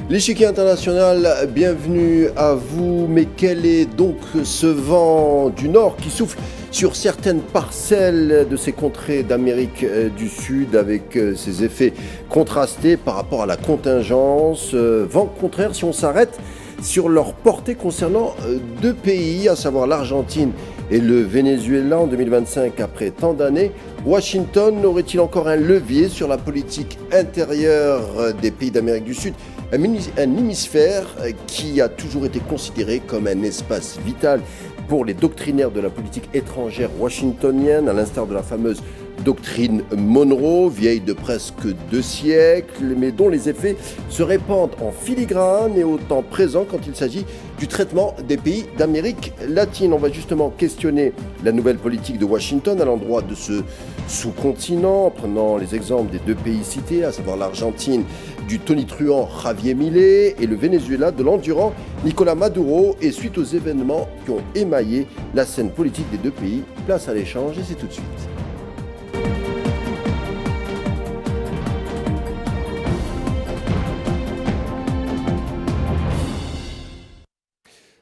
L'échiquier international, bienvenue à vous. Mais quel est donc ce vent du Nord qui souffle sur certaines parcelles de ces contrées d'Amérique du Sud avec ses effets contrastés par rapport à la contingence? Vent contraire si on s'arrête sur leur portée concernant deux pays, à savoir l'Argentine et le Venezuela en 2025 après tant d'années. Washington aurait-il encore un levier sur la politique intérieure des pays d'Amérique du Sud? Un hémisphère qui a toujours été considéré comme un espace vital pour les doctrinaires de la politique étrangère washingtonienne, à l'instar de la fameuse doctrine Monroe, vieille de presque 2 siècles, mais dont les effets se répandent en filigrane et au temps présent quand il s'agit du traitement des pays d'Amérique latine. On va justement questionner la nouvelle politique de Washington à l'endroit de ce sous-continent, en prenant les exemples des deux pays cités, à savoir l'Argentine du tonitruant Javier Milei et le Venezuela de l'endurant Nicolás Maduro, et suite aux événements qui ont émaillé la scène politique des deux pays. Place à l'échange et c'est tout de suite.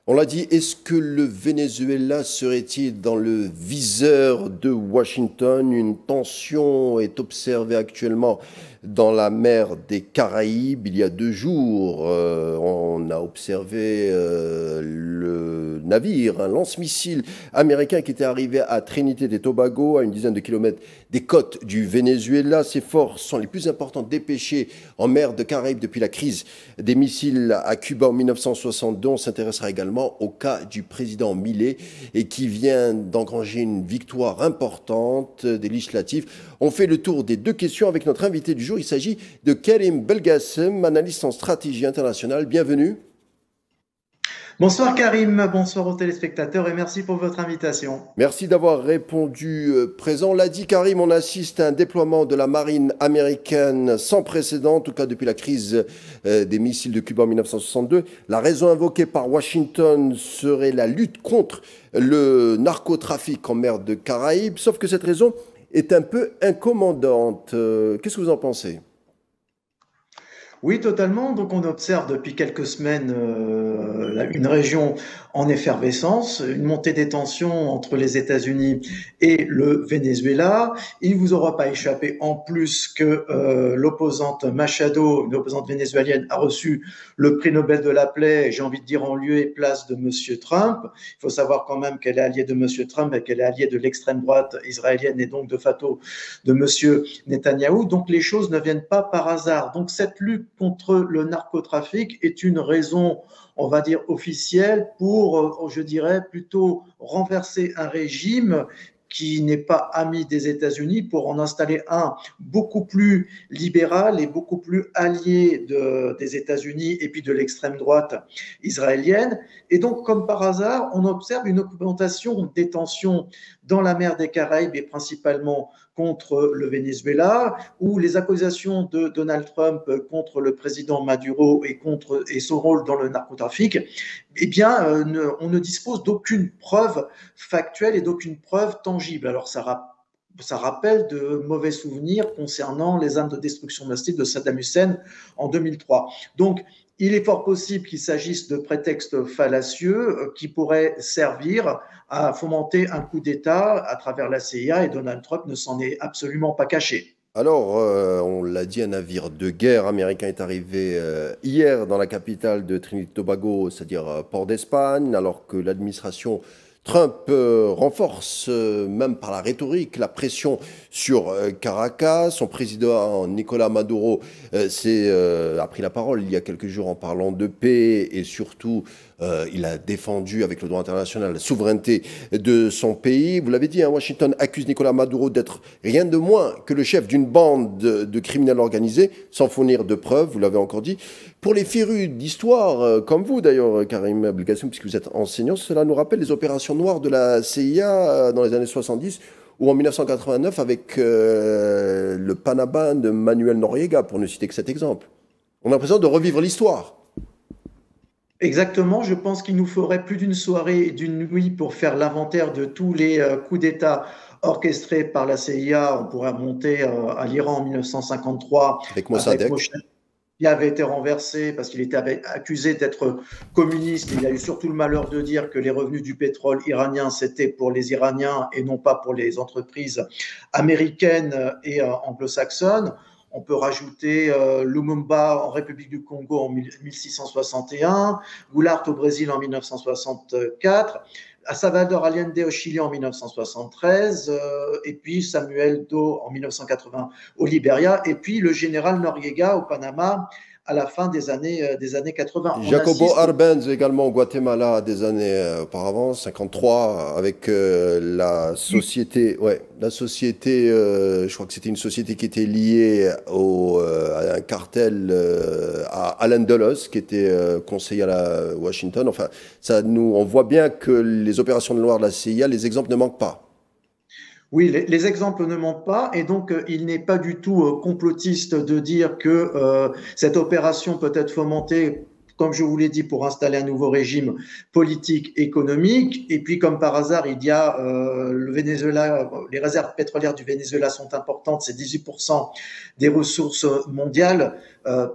On l'a dit, est-ce que le Venezuela serait-il dans le viseur de Washington? Une tension est observée actuellement dans la mer des Caraïbes. Il y a 2 jours, on a observé le navire, un lance-missile américain qui était arrivé à Trinité et Tobago, à une dizaine de kilomètres des côtes du Venezuela. Ces forces sont les plus importantes dépêchées en mer de Caraïbes depuis la crise des missiles à Cuba en 1962. On s'intéressera également au cas du président Milei et qui vient d'engranger une victoire importante des législatives. On fait le tour des 2 questions avec notre invité du jour. Il s'agit de Karim Belgassem, analyste en stratégie internationale. Bienvenue. Bonsoir Karim, bonsoir aux téléspectateurs et merci pour votre invitation. Merci d'avoir répondu présent. On l'a dit Karim, on assiste à un déploiement de la marine américaine sans précédent, en tout cas depuis la crise des missiles de Cuba en 1962. La raison invoquée par Washington serait la lutte contre le narcotrafic en mer de Caraïbes, sauf que cette raison est un peu incommodante. Qu'est-ce que vous en pensez ? Oui, totalement. Donc, on observe depuis quelques semaines une région en effervescence, une montée des tensions entre les États-Unis et le Venezuela. Il ne vous aura pas échappé en plus que l'opposante Machado, une opposante vénézuélienne, a reçu le prix Nobel de la paix, j'ai envie de dire en lieu et place de Monsieur Trump. Il faut savoir quand même qu'elle est alliée de Monsieur Trump et qu'elle est alliée de l'extrême droite israélienne et donc de facto de Monsieur Netanyahou. Donc, les choses ne viennent pas par hasard. Donc, cette lutte contre le narcotrafic est une raison, on va dire, officielle pour, je dirais, plutôt renverser un régime qui n'est pas ami des États-Unis pour en installer un beaucoup plus libéral et beaucoup plus allié des États-Unis et puis de l'extrême droite israélienne. Et donc, comme par hasard, on observe une augmentation des tensions dans la mer des Caraïbes et principalement contre le Venezuela, où les accusations de Donald Trump contre le président Maduro et son rôle dans le narcotrafic, eh bien, on ne dispose d'aucune preuve factuelle et d'aucune preuve tangible. Alors, ça rappelle de mauvais souvenirs concernant les armes de destruction massive de Saddam Hussein en 2003. Donc, il est fort possible qu'il s'agisse de prétextes fallacieux qui pourraient servir à fomenter un coup d'État à travers la CIA, et Donald Trump ne s'en est absolument pas caché. Alors, on l'a dit, un navire de guerre américain est arrivé hier dans la capitale de Trinité et Tobago, c'est-à-dire Port d'Espagne, alors que l'administration Trump renforce, même par la rhétorique, la pression sur Caracas. Son président Nicolás Maduro a pris la parole il y a quelques jours en parlant de paix et surtout il a défendu avec le droit international la souveraineté de son pays. Vous l'avez dit, hein, Washington accuse Nicolás Maduro d'être rien de moins que le chef d'une bande de criminels organisés, sans fournir de preuves, vous l'avez encore dit. Pour les férus d'histoire, comme vous d'ailleurs, Karim Belgassem, puisque vous êtes enseignant, cela nous rappelle les opérations noires de la CIA dans les années 70 ou en 1989 avec le Panama de Manuel Noriega, pour ne citer que cet exemple. On a l'impression de revivre l'histoire. Exactement, je pense qu'il nous faudrait plus d'une soirée et d'une nuit pour faire l'inventaire de tous les coups d'État orchestrés par la CIA. On pourrait remonter à l'Iran en 1953 Avec avec Mossadegh. qui avait été renversé parce qu'il était accusé d'être communiste. Il a eu surtout le malheur de dire que les revenus du pétrole iranien, c'était pour les Iraniens et non pas pour les entreprises américaines et anglo-saxonnes. On peut rajouter Lumumba en République du Congo en 1661, Goulart au Brésil en 1964, Salvador Allende au Chili en 1973, et puis Samuel Doe en 1980 au Libéria, et puis le général Noriega au Panama à la fin des années 80. On Jacobo assiste. Arbenz également au Guatemala des années auparavant, 53, avec la société, je crois que c'était une société qui était liée à un cartel à Alan Dulles, qui était conseiller à Washington. Enfin, on voit bien que les opérations de noir de la CIA, les exemples ne manquent pas. Oui, les exemples ne manquent pas, et donc il n'est pas du tout complotiste de dire que cette opération peut être fomentée, comme je vous l'ai dit, pour installer un nouveau régime politique, économique. Et puis, comme par hasard, il y a le Venezuela, les réserves pétrolières du Venezuela sont importantes, c'est 18% des ressources mondiales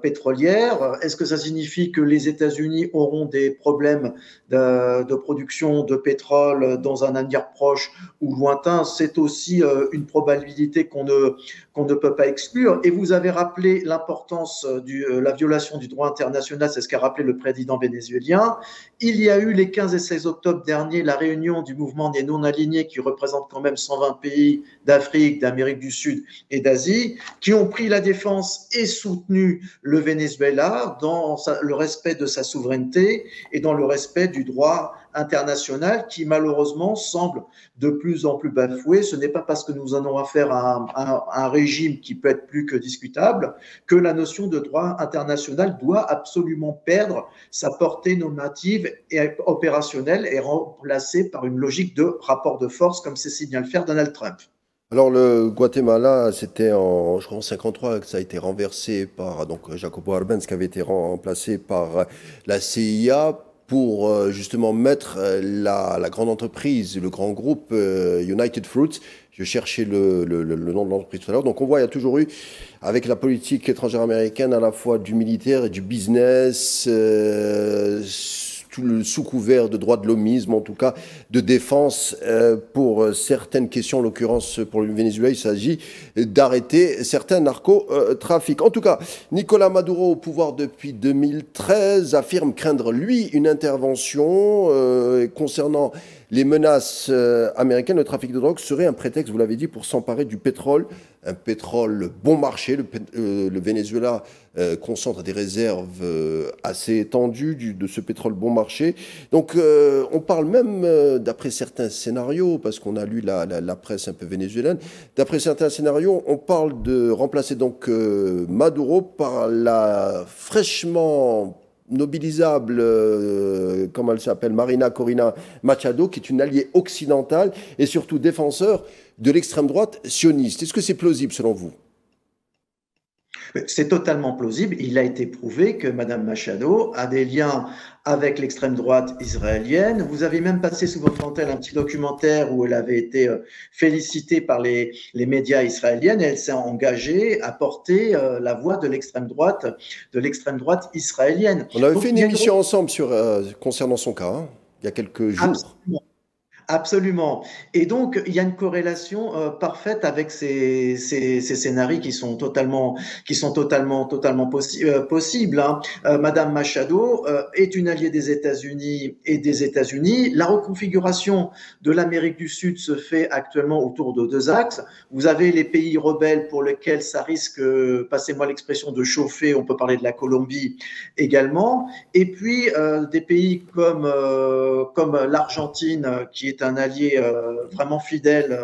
pétrolières. Est-ce que ça signifie que les États-Unis auront des problèmes de production de pétrole dans un avenir proche ou lointain? C'est aussi une probabilité qu'on ne peut pas exclure. Et vous avez rappelé l'importance de la violation du droit international, c'est ce qu'a rappelé le président vénézuélien. Il y a eu les 15 et 16 octobre dernier la réunion du mouvement des non-alignés qui représente quand même 120 pays d'Afrique, d'Amérique du Sud et d'Asie, qui ont pris la défense et soutenu le Venezuela dans le respect de sa souveraineté et dans le respect du droit international qui malheureusement semble de plus en plus bafoué. Ce n'est pas parce que nous en avons affaire à un régime qui peut être plus que discutable que la notion de droit international doit absolument perdre sa portée normative et opérationnelle et remplacée par une logique de rapport de force comme c'est signé à le faire Donald Trump. Alors le Guatemala, c'était je crois en 53 que ça a été renversé par donc Jacobo Arbenz qui avait été remplacé par la CIA pour justement mettre la grande entreprise, le grand groupe United Fruits. Je cherchais le nom de l'entreprise tout à l'heure. Donc on voit, il y a toujours eu, avec la politique étrangère américaine, à la fois du militaire et du business, tout le sous couvert de droits de l'hommisme, en tout cas de défense pour certaines questions. En l'occurrence, pour le Venezuela, il s'agit d'arrêter certains narcotrafics. En tout cas, Nicolás Maduro, au pouvoir depuis 2013, affirme craindre, lui, une intervention concernant les menaces américaines. Le trafic de drogue serait un prétexte, vous l'avez dit, pour s'emparer du pétrole. Un pétrole bon marché. Le Venezuela concentre des réserves assez étendues de ce pétrole bon marché. Donc on parle même, d'après certains scénarios, parce qu'on a lu la presse un peu vénézuélienne, d'après certains scénarios, on parle de remplacer donc Maduro par la fraîchement nobilisable, comment elle s'appelle, Marina Corina Machado, qui est une alliée occidentale et surtout défenseur de l'extrême droite sioniste. Est-ce que c'est plausible selon vous? C'est totalement plausible. Il a été prouvé que Mme Machado a des liens avec l'extrême droite israélienne. Vous avez même passé sous votre antenne un petit documentaire où elle avait été félicitée par les médias israéliens et elle s'est engagée à porter la voix de l'extrême droite israélienne. On avait fait une émission ensemble concernant son cas, hein, il y a quelques jours. Absolument. Absolument. Et donc, il y a une corrélation parfaite avec ces scénarios qui sont totalement possibles. Hein. Madame Machado est une alliée des États-Unis et des États-Unis. La reconfiguration de l'Amérique du Sud se fait actuellement autour de deux axes. Vous avez les pays rebelles pour lesquels ça risque, passez-moi l'expression, de chauffer. On peut parler de la Colombie également. Et puis, des pays comme l'Argentine, qui est un allié vraiment fidèle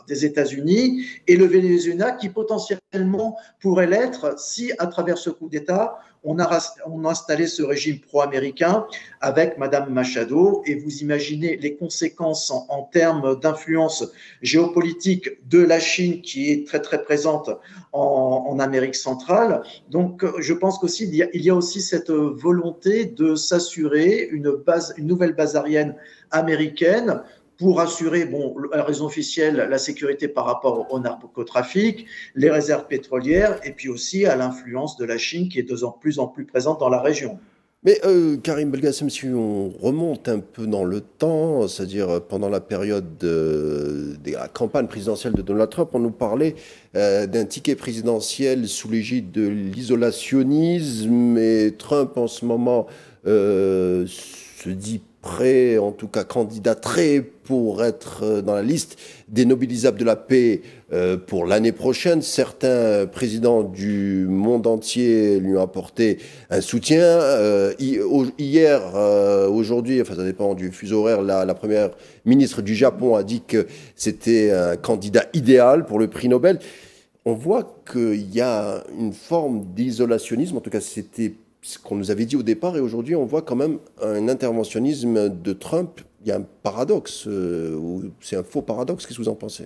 des États-Unis, et le Venezuela qui potentiellement pourrait l'être si, à travers ce coup d'État, on a installé ce régime pro-américain avec Mme Machado. Et vous imaginez les conséquences en termes d'influence géopolitique de la Chine qui est très très présente en Amérique centrale. Donc je pense qu'aussi il y a aussi cette volonté de s'assurer une nouvelle base aérienne américaine pour assurer, bon, la raison officielle, la sécurité par rapport au narcotrafic, les réserves pétrolières, et puis aussi à l'influence de la Chine qui est de plus en plus présente dans la région. Mais Karim Belgacem, si on remonte un peu dans le temps, c'est-à-dire pendant la période de la campagne présidentielle de Donald Trump, on nous parlait d'un ticket présidentiel sous l'égide de l'isolationnisme, et Trump en ce moment se dit prêt, en tout cas candidaterait pour être dans la liste des nobilisables de la paix pour l'année prochaine. Certains présidents du monde entier lui ont apporté un soutien. Hier, aujourd'hui, enfin ça dépend du fuseau horaire, la première ministre du Japon a dit que c'était un candidat idéal pour le prix Nobel. On voit qu'il y a une forme d'isolationnisme, en tout cas c'était ce qu'on nous avait dit au départ, et aujourd'hui on voit quand même un interventionnisme de Trump. Il y a un paradoxe, ou c'est un faux paradoxe, qu'est-ce que vous en pensez?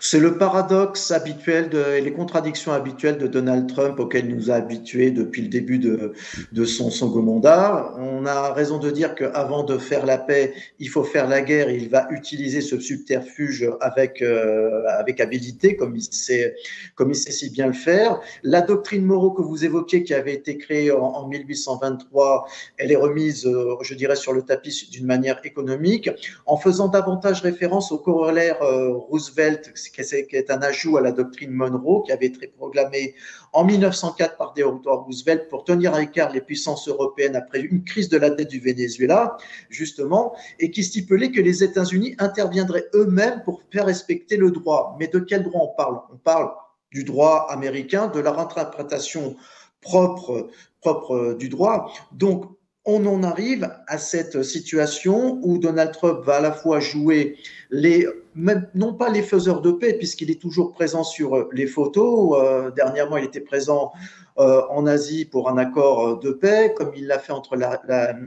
C'est le paradoxe habituel et les contradictions habituelles de Donald Trump auxquelles il nous a habitués depuis le début de son second mandat. On a raison de dire qu'avant de faire la paix, il faut faire la guerre. Et il va utiliser ce subterfuge avec habileté, comme il sait si bien le faire. La doctrine Monroe que vous évoquiez, qui avait été créée en 1823, elle est remise, je dirais, sur le tapis d'une manière économique, en faisant davantage référence au corollaire Roosevelt, qui est un ajout à la doctrine Monroe, qui avait été proclamée en 1904 par Theodore Roosevelt pour tenir à l'écart les puissances européennes après une crise de la dette du Venezuela, justement, et qui stipulait que les États-Unis interviendraient eux-mêmes pour faire respecter le droit. Mais de quel droit on parle? On parle du droit américain, de leur interprétation propre du droit. Donc, on en arrive à cette situation où Donald Trump va à la fois jouer non pas les faiseurs de paix, puisqu'il est toujours présent sur les photos. Dernièrement, il était présent en Asie pour un accord de paix, comme il l'a fait entre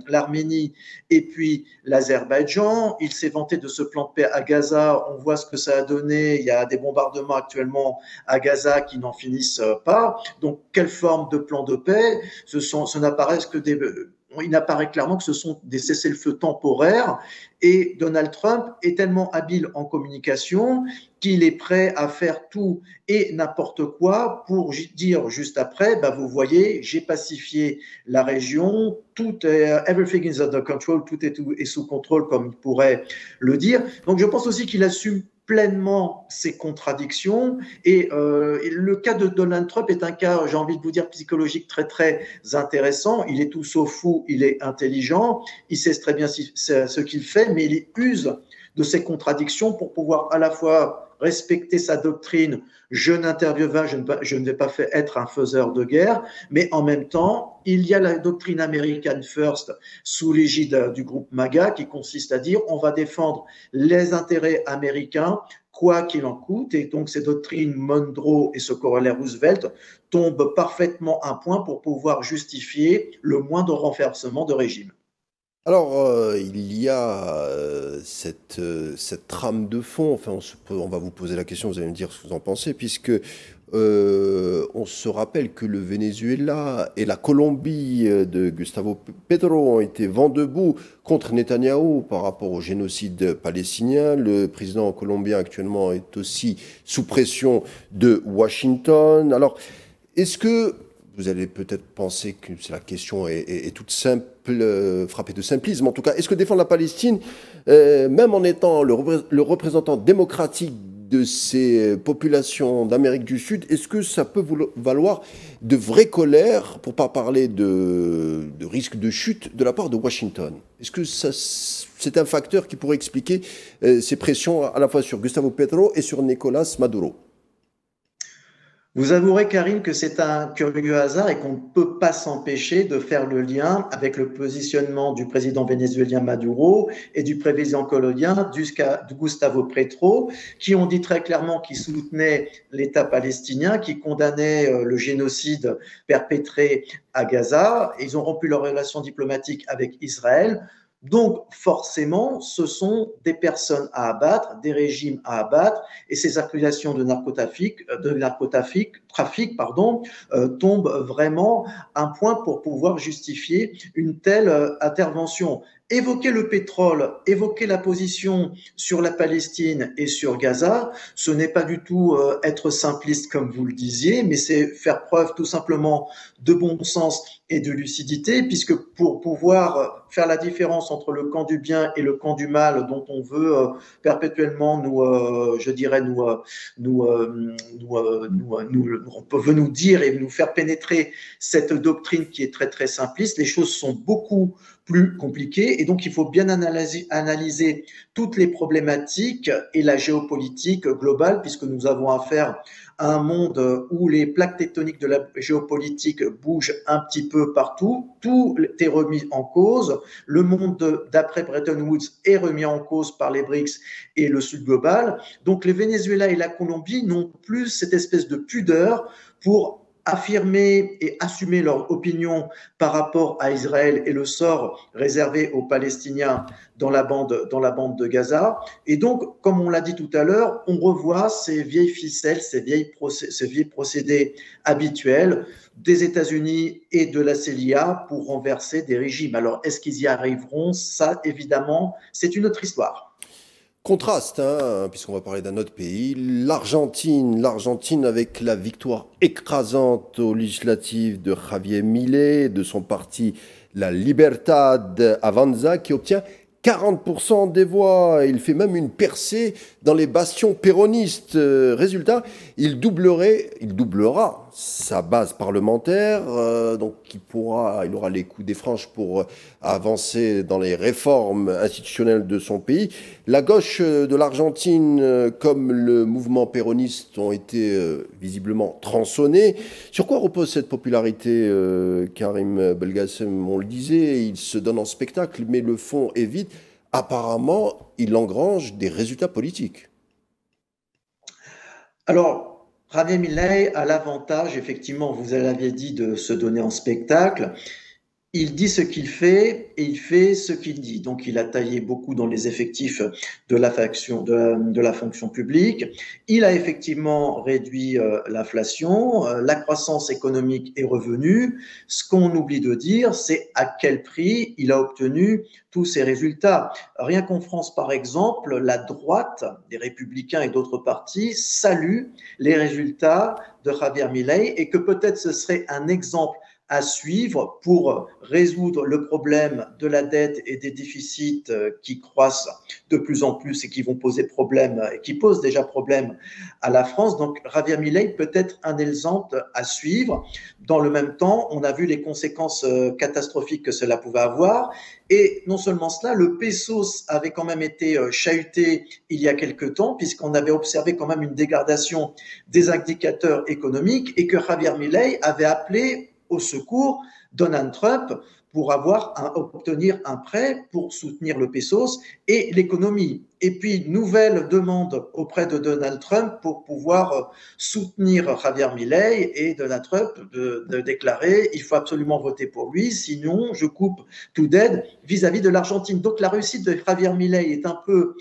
l'Arménie et puis l'Azerbaïdjan. Il s'est vanté de ce plan de paix à Gaza. On voit ce que ça a donné. Il y a des bombardements actuellement à Gaza qui n'en finissent pas. Donc, quelle forme de plan de paix? Ce n'apparaissent que il apparaît clairement que ce sont des cessez-le-feu temporaires, et Donald Trump est tellement habile en communication qu'il est prêt à faire tout et n'importe quoi pour dire juste après, bah vous voyez, j'ai pacifié la région, everything is under control, tout est sous contrôle, comme il pourrait le dire. Donc je pense aussi qu'il assume pleinement ses contradictions, et le cas de Donald Trump est un cas, j'ai envie de vous dire, psychologique très très intéressant. Il est tout sauf fou, il est intelligent, il sait très bien ce qu'il fait, mais il use de ses contradictions pour pouvoir à la fois respecter sa doctrine, je n'interviens, je ne vais pas être un faiseur de guerre, mais en même temps, il y a la doctrine American First sous l'égide du groupe MAGA, qui consiste à dire on va défendre les intérêts américains quoi qu'il en coûte, et donc ces doctrines Monroe et ce corollaire Roosevelt tombent parfaitement à point pour pouvoir justifier le moindre renversement de régime. Alors, il y a cette trame de fond, enfin on va vous poser la question, vous allez me dire ce que vous en pensez, puisque on se rappelle que le Venezuela et la Colombie de Gustavo Petro ont été vent debout contre Netanyahou par rapport au génocide palestinien. Le président colombien actuellement est aussi sous pression de Washington. Alors, est-ce que vous allez peut-être penser que la question est toute simple, frappée de simplisme en tout cas. Est-ce que défendre la Palestine, même en étant le représentant démocratique de ces populations d'Amérique du Sud, est-ce que ça peut valoir de vraies colères, pour ne pas parler de risque de chute de la part de Washington? Est-ce que c'est un facteur qui pourrait expliquer ces pressions à la fois sur Gustavo Petro et sur Nicolás Maduro? Vous avouerez, Karine, que c'est un curieux hasard et qu'on ne peut pas s'empêcher de faire le lien avec le positionnement du président vénézuélien Maduro et du président colombien Gustavo Petro, qui ont dit très clairement qu'ils soutenaient l'État palestinien, qui condamnaient le génocide perpétré à Gaza. Ils ont rompu leurs relations diplomatiques avec Israël. Donc, forcément, ce sont des personnes à abattre, des régimes à abattre, et ces accusations de narcotrafic tombent vraiment à un point pour pouvoir justifier une telle intervention. évoquer le pétrole, évoquer la position sur la Palestine et sur Gaza, ce n'est pas du tout être simpliste comme vous le disiez, mais c'est faire preuve tout simplement de bon sens et de lucidité, puisque pour pouvoir faire la différence entre le camp du bien et le camp du mal, dont on veut perpétuellement je dirais, on veut nous dire et nous faire pénétrer cette doctrine qui est très très simpliste, les choses sont beaucoup plus compliquées et donc il faut bien analyser toutes les problématiques et la géopolitique globale, puisque nous avons affaire à un monde où les plaques tectoniques de la géopolitique bougent un petit peu partout, tout est remis en cause, le monde d'après Bretton Woods est remis en cause par les BRICS et le Sud global, donc le Venezuela et la Colombie n'ont plus cette espèce de pudeur pour affirmer et assumer leur opinion par rapport à Israël et le sort réservé aux Palestiniens dans la bande de Gaza. Et donc, comme on l'a dit tout à l'heure, on revoit ces vieilles ficelles, ces vieilles procédés habituels des États-Unis et de la CIA pour renverser des régimes. Alors, est-ce qu'ils y arriveront? Ça, évidemment, c'est une autre histoire. Contraste, hein, puisqu'on va parler d'un autre pays, l'Argentine avec la victoire écrasante aux législatives de Javier Milei, de son parti La Libertad Avanza, qui obtient 40% des voix. Il fait même une percée dans les bastions péronistes. Résultat, il doublera sa base parlementaire, donc il aura les coups des franches pour avancer dans les réformes institutionnelles de son pays. La gauche de l'Argentine, comme le mouvement péroniste, ont été visiblement tronçonnés. Sur quoi repose cette popularité, Karim Belgassem? On le disait, il se donne en spectacle, mais le fond est vide. Apparemment, il engrange des résultats politiques. Alors, Javier Milei a l'avantage, effectivement, vous l'aviez dit, de se donner en spectacle. Il dit ce qu'il fait et il fait ce qu'il dit. Donc, il a taillé beaucoup dans les effectifs de la fonction publique. Il a effectivement réduit l'inflation, la croissance économique est revenue. Ce qu'on oublie de dire, c'est à quel prix il a obtenu tous ces résultats. Rien qu'en France, par exemple, la droite des Républicains et d'autres partis salue les résultats de Javier Milei et que peut-être ce serait un exemple à suivre pour résoudre le problème de la dette et des déficits qui croissent de plus en plus et qui vont poser problème et qui posent déjà problème à la France. Donc, Javier Milei peut être un exemple à suivre. Dans le même temps, on a vu les conséquences catastrophiques que cela pouvait avoir. Et non seulement cela, le pesos avait quand même été chahuté il y a quelque temps, puisqu'on avait observé quand même une dégradation des indicateurs économiques et que Javier Milei avait appelé au secours Donald Trump pour obtenir un prêt pour soutenir le pesos et l'économie. Et puis, nouvelle demande auprès de Donald Trump pour pouvoir soutenir Javier Milei et Donald Trump de déclarer il faut absolument voter pour lui, sinon je coupe toute aide vis-à-vis de l'Argentine. Donc, la réussite de Javier Milei est un peu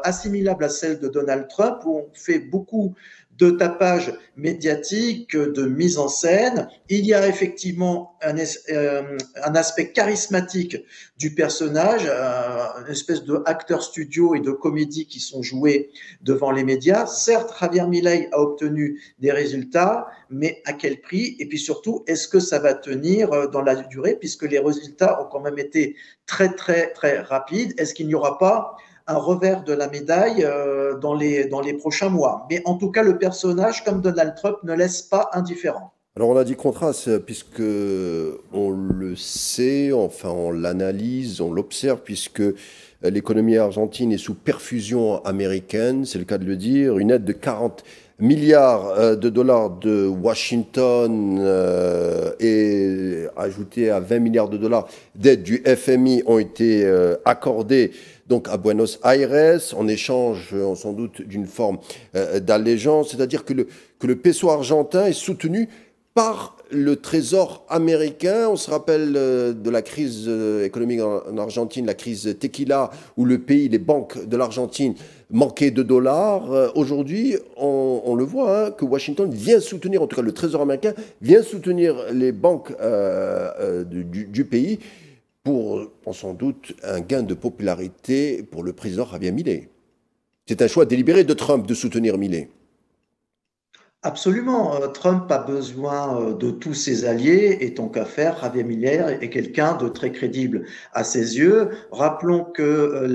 assimilable à celle de Donald Trump, où on fait beaucoup de tapage médiatique, de mise en scène. Il y a effectivement un aspect charismatique du personnage, une espèce de acteur studio et de comédie qui sont joués devant les médias. Certes, Javier Milei a obtenu des résultats, mais à quel prix? Et puis surtout, est-ce que ça va tenir dans la durée, puisque les résultats ont quand même été très, très, très rapides? Est-ce qu'il n'y aura pas un revers de la médaille dans les prochains mois? Mais en tout cas, le personnage, comme Donald Trump, ne laisse pas indifférent. Alors on a dit contraste, puisque on le sait, enfin on l'analyse, on l'observe, puisque l'économie argentine est sous perfusion américaine, c'est le cas de le dire, une aide de 40 milliards de dollars de Washington et ajoutée à 20 milliards de dollars d'aide du FMI ont été accordés donc à Buenos Aires, en échange sans doute d'une forme d'allégeance, c'est-à-dire que le peso argentin est soutenu par le Trésor américain. On se rappelle de la crise économique en Argentine, la crise Tequila, où le pays, les banques de l'Argentine manquaient de dollars. Aujourd'hui, on le voit, que Washington vient soutenir, en tout cas le Trésor américain, vient soutenir les banques du pays pour, sans doute, un gain de popularité pour le président Javier Milei. C'est un choix délibéré de Trump de soutenir Milei. Absolument. Trump a besoin de tous ses alliés et tant qu'à faire, Javier Milei est quelqu'un de très crédible à ses yeux. Rappelons que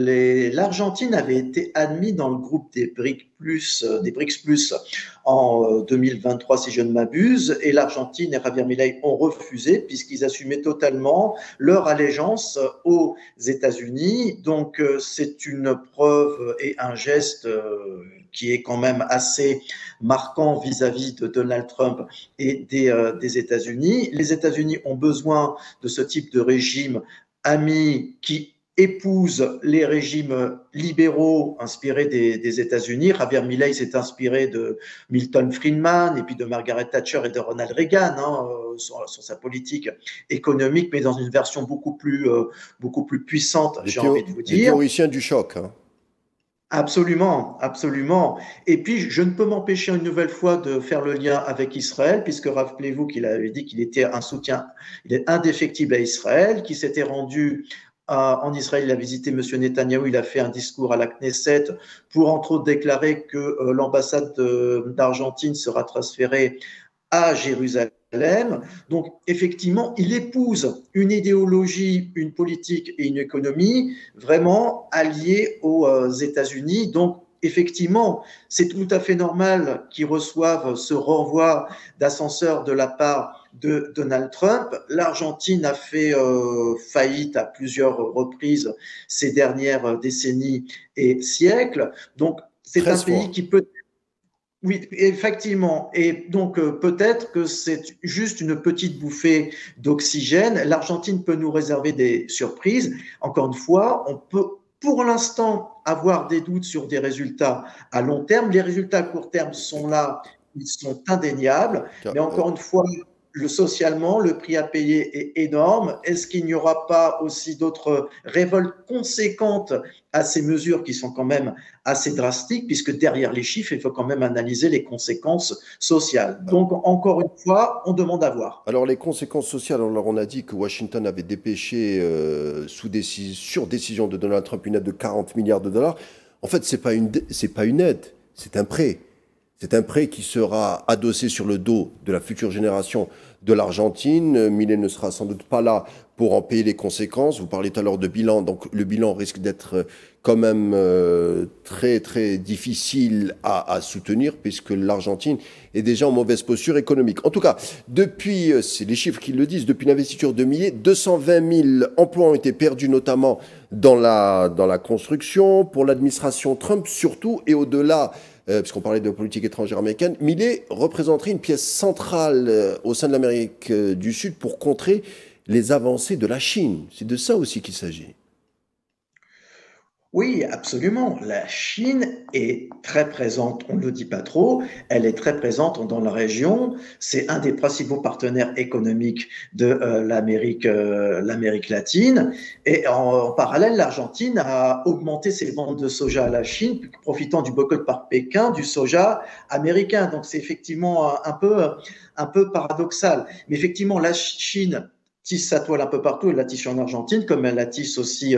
l'Argentine avait été admise dans le groupe des BRICS Plus en 2023, si je ne m'abuse, et l'Argentine et Javier Milei ont refusé puisqu'ils assumaient totalement leur allégeance aux États-Unis. Donc, c'est une preuve et un geste qui est quand même assez marquant vis-à-vis de Donald Trump et des États-Unis. Les États-Unis ont besoin de ce type de régime ami qui épouse les régimes libéraux inspirés des États-Unis. Javier Milei s'est inspiré de Milton Friedman et puis de Margaret Thatcher et de Ronald Reagan sur sa politique économique, mais dans une version beaucoup plus puissante, j'ai envie de vous dire. Les théoriciens du choc. Hein. Absolument, absolument. Et puis, je ne peux m'empêcher une nouvelle fois de faire le lien avec Israël, puisque rappelez-vous qu'il avait dit qu'il était un soutien, il est indéfectible à Israël, qu'il s'était rendu en Israël, il a visité M. Netanyahou, il a fait un discours à la Knesset pour entre autres déclarer que l'ambassade d'Argentine sera transférée à Jérusalem. Donc, effectivement, il épouse une idéologie, une politique et une économie vraiment alliées aux États-Unis. Donc, effectivement, c'est tout à fait normal qu'ils reçoivent ce renvoi d'ascenseur de la part de Donald Trump. L'Argentine a fait faillite à plusieurs reprises ces dernières décennies et siècles. Donc, c'est un pays qui peut... Oui, effectivement. Et donc, peut-être que c'est juste une petite bouffée d'oxygène. L'Argentine peut nous réserver des surprises. Encore une fois, on peut, pour l'instant, avoir des doutes sur des résultats à long terme. Les résultats à court terme sont là, ils sont indéniables. Mais encore une fois, socialement, le prix à payer est énorme. Est-ce qu'il n'y aura pas aussi d'autres révoltes conséquentes à ces mesures qui sont quand même assez drastiques, puisque derrière les chiffres, il faut quand même analyser les conséquences sociales. Donc, encore une fois, on demande à voir. Alors, les conséquences sociales, alors on a dit que Washington avait dépêché, sur décision de Donald Trump, une aide de 40 milliards de dollars. En fait, c'est pas une aide, c'est un prêt. C'est un prêt qui sera adossé sur le dos de la future génération de l'Argentine. Milei ne sera sans doute pas là pour en payer les conséquences. Vous parlez tout à l'heure de bilan, donc le bilan risque d'être quand même très très difficile à soutenir puisque l'Argentine est déjà en mauvaise posture économique. En tout cas, depuis, c'est les chiffres qui le disent, depuis l'investiture de Milei, 220 000 emplois ont été perdus notamment dans la construction, pour l'administration Trump surtout, et au-delà, puisqu'on parlait de politique étrangère américaine, Milei représenterait une pièce centrale au sein de l'Amérique du Sud pour contrer les avancées de la Chine. C'est de ça aussi qu'il s'agit. Oui, absolument. La Chine est très présente, on ne le dit pas trop, elle est très présente dans la région. C'est un des principaux partenaires économiques de l'Amérique latine. Et en parallèle, l'Argentine a augmenté ses ventes de soja à la Chine, profitant du boycott par Pékin du soja américain. Donc c'est effectivement un peu paradoxal. Mais effectivement, la Chine tisse sa toile un peu partout, elle la tisse en Argentine, comme elle la tisse aussi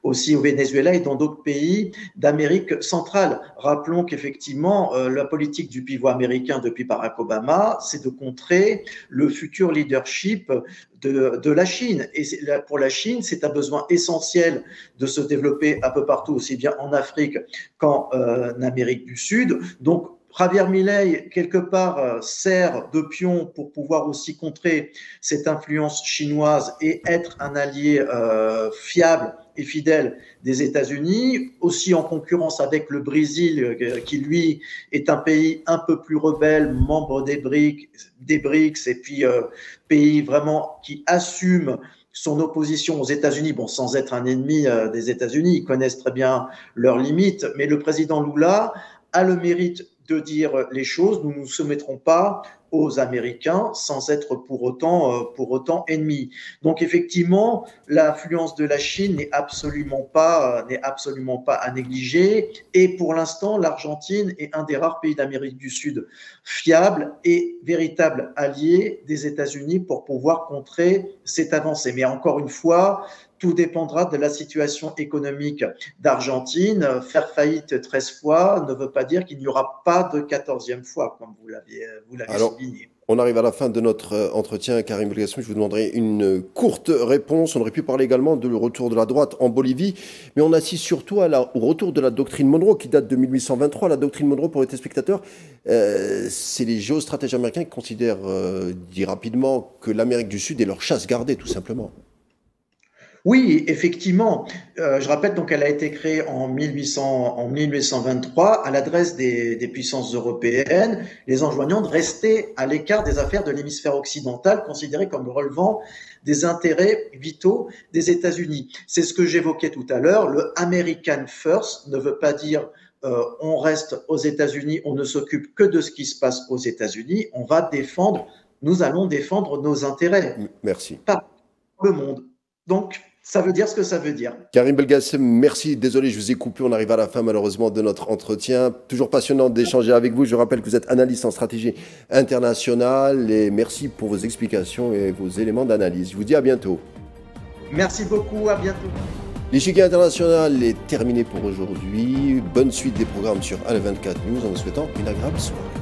au Venezuela et dans d'autres pays d'Amérique centrale. Rappelons qu'effectivement, la politique du pivot américain depuis Barack Obama, c'est de contrer le futur leadership de la Chine. Et pour la Chine, c'est un besoin essentiel de se développer un peu partout, aussi bien en Afrique qu'en Amérique du Sud. Donc, Javier Milei, quelque part, sert de pion pour pouvoir aussi contrer cette influence chinoise et être un allié fiable et fidèle des États-Unis, aussi en concurrence avec le Brésil, qui lui est un pays un peu plus rebelle, membre des BRICS et puis pays vraiment qui assume son opposition aux États-Unis, bon, sans être un ennemi des États-Unis, ils connaissent très bien leurs limites, mais le président Lula a le mérite de dire les choses. Nous ne nous soumettrons pas aux Américains sans être pour autant ennemis. Donc effectivement, l'influence de la Chine n'est absolument pas à négliger. Et pour l'instant, l'Argentine est un des rares pays d'Amérique du Sud fiable et véritable allié des États-Unis pour pouvoir contrer cette avancée. Mais encore une fois, tout dépendra de la situation économique d'Argentine. Faire faillite 13 fois ne veut pas dire qu'il n'y aura pas de 14e fois, comme vous l'avez Alors, souligné. on arrive à la fin de notre entretien, Karim Belkacem. Je vous demanderai une courte réponse. On aurait pu parler également du retour de la droite en Bolivie, mais on assiste surtout au retour de la doctrine Monroe qui date de 1823. La doctrine Monroe, pour les téléspectateurs, c'est les géostratèges américains qui considèrent, dit rapidement, que l'Amérique du Sud est leur chasse gardée, tout simplement. Oui, effectivement. Je rappelle donc qu'elle a été créée en 1823 à l'adresse des puissances européennes, les enjoignant de rester à l'écart des affaires de l'hémisphère occidental, considérées comme relevant des intérêts vitaux des États-Unis. C'est ce que j'évoquais tout à l'heure. Le American First ne veut pas dire on reste aux États-Unis, on ne s'occupe que de ce qui se passe aux États-Unis. Nous allons défendre nos intérêts, Merci. pas le monde. Donc, ça veut dire ce que ça veut dire. Karim Belkacem, merci. Désolé, je vous ai coupé. On arrive à la fin, malheureusement, de notre entretien. Toujours passionnant d'échanger avec vous. Je rappelle que vous êtes analyste en stratégie internationale et merci pour vos explications et vos éléments d'analyse. Je vous dis à bientôt. Merci beaucoup. À bientôt. L'échiquier international est terminé pour aujourd'hui. Bonne suite des programmes sur Al 24 News en vous souhaitant une agréable soirée.